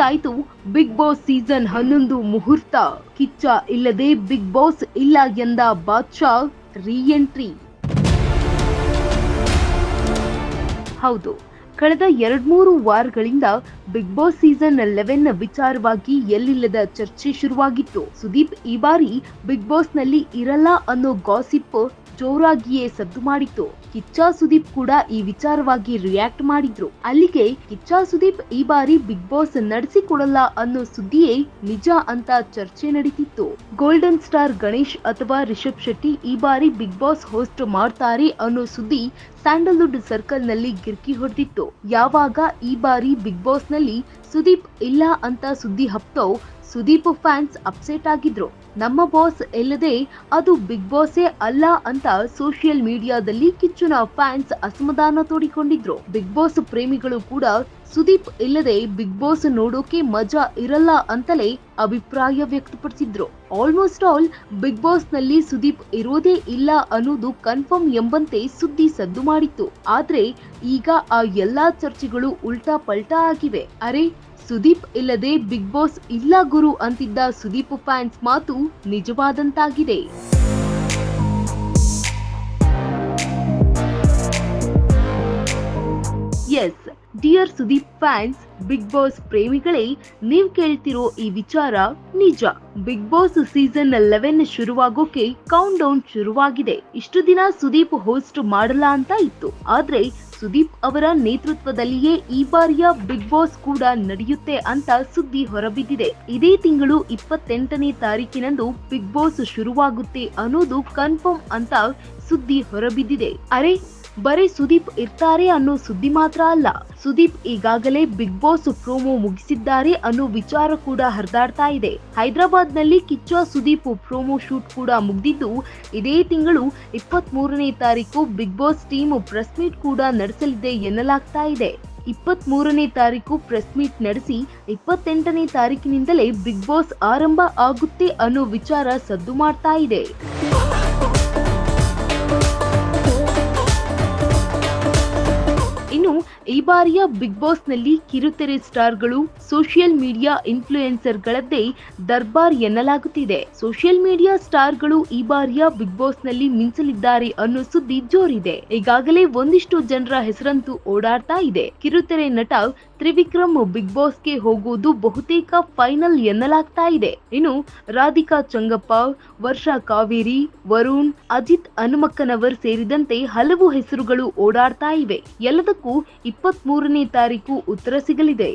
ಆಯ್ತು big Boss season 11 ಮುಹೂರ್ತ. ಕಿಚ್ಚ ಇಲ್ಲದೆ ಬಿಗ್ ಬಾಸ್ ಇಲ್ಲ ಎಂದ ಬಾದ್ಶಾ ರೀ ಎಂಟ್ರಿ. ಹೌದು, ಕಳೆದ 2-3 ವಾರಗಳಿಂದ ಬಿಗ್ ಬಾಸ್ ಸೀಸನ್ 11 ವಿಚಾರವಾಗಿ ಎಲ್ಲಿಲ್ಲದ ಚರ್ಚೆ ಶುರುವಾಗಿತ್ತು. ಸುದೀಪ್ ಈ ಬಾರಿ ಬಿಗ್ ಬಾಸ್ ನಲ್ಲಿ ಇರಲ್ಲ ಅನ್ನೋ ಗಾಸಿಪ್ ಜೋರಾಗಿಯೇ ಸದ್ದು ಮಾಡಿತ್ತು. ಕಿಚ್ಚ ಸುದೀಪ್ ಕೂಡ ಈ ವಿಚಾರವಾಗಿ ರಿಯಾಕ್ಟ್ ಮಾಡಿದ್ರು. ಅಲ್ಲಿಗೆ ಕಿಚ್ಚ ಸುದೀಪ್ ಈ ಬಾರಿ ಬಿಗ್ ಬಾಸ್ ನಡೆಸಿಕೊಡಲ್ಲ ಅನ್ನೋ ಸುದ್ದಿಯೇ ನಿಜ ಅಂತ ಚರ್ಚೆ ನಡೀತಿತ್ತು. ಗೋಲ್ಡನ್ ಸ್ಟಾರ್ ಗಣೇಶ್ ಅಥವಾ ರಿಷಬ್ ಶೆಟ್ಟಿ ಈ ಬಾರಿ ಬಿಗ್ ಬಾಸ್ ಹೋಸ್ಟ್ ಮಾಡ್ತಾರೆ ಅನ್ನೋ ಸುದ್ದಿ ಸ್ಯಾಂಡಲ್ವುಡ್ ಸರ್ಕಲ್ ನಲ್ಲಿ ಗಿರ್ಕಿ ಹೊಡೆದಿತ್ತು. ಯಾವಾಗ ಈ ಬಾರಿ ಬಿಗ್ ಬಾಸ್ ನಲ್ಲಿ ಸುದೀಪ್ ಇಲ್ಲ ಅಂತ ಸುದ್ದಿ ಹಬ್ತೋ ಸುದೀಪ್ ಫ್ಯಾನ್ಸ್ ಅಪ್ಸೆಟ್ ಆಗಿದ್ರು. ನಮ್ಮ ಬಾಸ್ ಇಲ್ಲದೆ ಅದು ಬಿಗ್ ಬಾಸೇ ಅಲ್ಲ ಅಂತ ಸೋಷಿಯಲ್ ಮೀಡಿಯಾದಲ್ಲಿ ಕಿಚ್ಚುನ ಫ್ಯಾನ್ಸ್ ಅಸಮಾಧಾನ ತೋಡಿಕೊಂಡಿದ್ರು. ಬಿಗ್ ಬಾಸ್ ಪ್ರೇಮಿಗಳು ಕೂಡ ಸುದೀಪ್ ಇಲ್ಲದೆ ಬಿಗ್ ಬಾಸ್ ನೋಡೋಕೆ ಮಜಾ ಇರಲ್ಲ ಅಂತಲೇ ಅಭಿಪ್ರಾಯ ವ್ಯಕ್ತಪಡಿಸಿದ್ರು. ಆಲ್ಮೋಸ್ಟ್ ಆಲ್ ಬಿಗ್ ಬಾಸ್ ನಲ್ಲಿ ಸುದೀಪ್ ಇರೋದೇ ಇಲ್ಲ ಅನ್ನೋದು ಕನ್ಫರ್ಮ್ ಎಂಬಂತೆ ಸುದ್ದಿ ಸದ್ದು ಮಾಡಿತ್ತು. ಆದ್ರೆ ಈಗ ಆ ಎಲ್ಲಾ ಚರ್ಚೆಗಳು ಉಲ್ಟಾ ಪಲ್ಟಾ ಆಗಿವೆ. ಅರೆ, ಸುದೀಪ್ ಇಲ್ಲದೆ ಬಿಗ್ ಬಾಸ್ ಇಲ್ಲ ಗುರು ಅಂತಿದ್ದ ಸುದೀಪ್ ಫ್ಯಾನ್ಸ್ ಮಾತು ನಿಜವಾದಂತಾಗಿದೆ. Yes dear Sudeep fans, Big Boss ಪ್ರೇಮಿಗಳೇ, ನೀವ್ ಕೇಳ್ತಿರೋ ಈ ವಿಚಾರ ನಿಜ. ಬಿಗ್ ಬಾಸ್ ಸೀಸನ್ 11 ಶುರುವಾಗೋಕೆ ಕೌಂಟ್ ಡೌನ್ ಶುರುವಾಗಿದೆ. ಇಷ್ಟು ದಿನ ಸುದೀಪ್ ಹೋಸ್ಟ್ ಮಾಡಲ್ಲ ಅಂತ ಇತ್ತು. ಆದ್ರೆ ಸುದೀಪ್ ಅವರ ನೇತೃತ್ವದಲ್ಲಿಯೇ ಈ ಬಾರಿಯ ಬಿಗ್ ಬಾಸ್ ಕೂಡ ನಡೆಯುತ್ತೆ ಅಂತ ಸುದ್ದಿ ಹೊರಬಿದ್ದಿದೆ. ಇದೇ ತಿಂಗಳು 28ನೇ ತಾರೀಕಿನಂದು ಬಿಗ್ ಬಾಸ್ ಶುರುವಾಗುತ್ತೆ ಅನ್ನೋದು ಕನ್ಫರ್ಮ್ ಅಂತ ಸುದ್ದಿ ಹೊರಬಿದ್ದಿದೆ. ಅರೆ, ಬರೀ ಸುದೀಪ್ ಇರ್ತಾರೆ ಅನ್ನೋ ಸುದ್ದಿ ಮಾತ್ರ ಅಲ್ಲ, ಸುದೀಪ್ ಈಗಾಗಲೇ ಬಿಗ್ ಬಾಸ್ ಪ್ರೋಮೋ ಮುಗಿಸಿದ್ದಾರೆ ಅನ್ನೋ ವಿಚಾರ ಕೂಡ ಹರಿದಾಡ್ತಾ ಇದೆ. ಹೈದರಾಬಾದ್ ನಲ್ಲಿ ಕಿಚ್ಚ ಸುದೀಪ್ ಪ್ರೋಮೋ ಶೂಟ್ ಕೂಡ ಮುಗಿದಿದ್ದು, ಇದೇ ತಿಂಗಳು 23ನೇ ತಾರೀಕು Bigg Boss team press meet ಕೂಡ ನಡೆಸಲಿದೆ ಎನ್ನಲಾಗ್ತಾ ಇದೆ. 23ನೇ ತಾರೀಕು ಪ್ರೆಸ್ ಮೀಟ್ ನಡೆಸಿ 28ನೇ ತಾರೀಕಿನಿಂದಲೇ ಬಿಗ್ ಬಾಸ್ ಆರಂಭ ಆಗುತ್ತೆ ಅನ್ನೋ ವಿಚಾರ ಸದ್ದು ಮಾಡ್ತಾ ಇದೆ. ಇನ್ನು ಈ ಬಾರಿಯ ಬಿಗ್ ಬಾಸ್ ನಲ್ಲಿ ಕಿರುತೆರೆ ಸ್ಟಾರ್ಗಳು, ಸೋಷಿಯಲ್ ಮೀಡಿಯಾ ಇನ್ಫ್ಲೂಯೆನ್ಸರ್ಗಳದ್ದೇ ದರ್ಬಾರ್ ಎನ್ನಲಾಗುತ್ತಿದೆ. ಸೋಷಿಯಲ್ ಮೀಡಿಯಾ ಸ್ಟಾರ್ಗಳು ಈ ಬಾರಿಯ ಬಿಗ್ ಬಾಸ್ ನಲ್ಲಿ ಮಿಂಚಲಿದ್ದಾರೆ ಅನ್ನೋ ಸುದ್ದಿ ಜೋರಿದೆ. ಈಗಾಗಲೇ ಒಂದಿಷ್ಟು ಜನರ ಹೆಸರಂತೂ ಓಡಾಡ್ತಾ ಇದೆ. ಕಿರುತೆರೆ ನಟ ತ್ರಿವಿಕ್ರಮ್ ಬಿಗ್ ಬಾಸ್ಗೆ ಹೋಗೋದು ಬಹುತೇಕ ಫೈನಲ್ ಎನ್ನಲಾಗ್ತಾ ಇದೆ. ಇನ್ನು ರಾಧಿಕಾ ಚಂಗಪ್ಪ, ವರ್ಷಾ ಕಾವೇರಿ, ವರುಣ್, ಅಜಿತ್ ಹನುಮಕ್ಕನವರ್ ಸೇರಿದಂತೆ ಹಲವು ಹೆಸರುಗಳು ಓಡಾಡ್ತಾ ಇವೆ. ಎಲ್ಲದಕ್ಕೂ 23ನೇ ತಾರೀಕು ಉತ್ತರ ಸಿಗಲಿದೆ.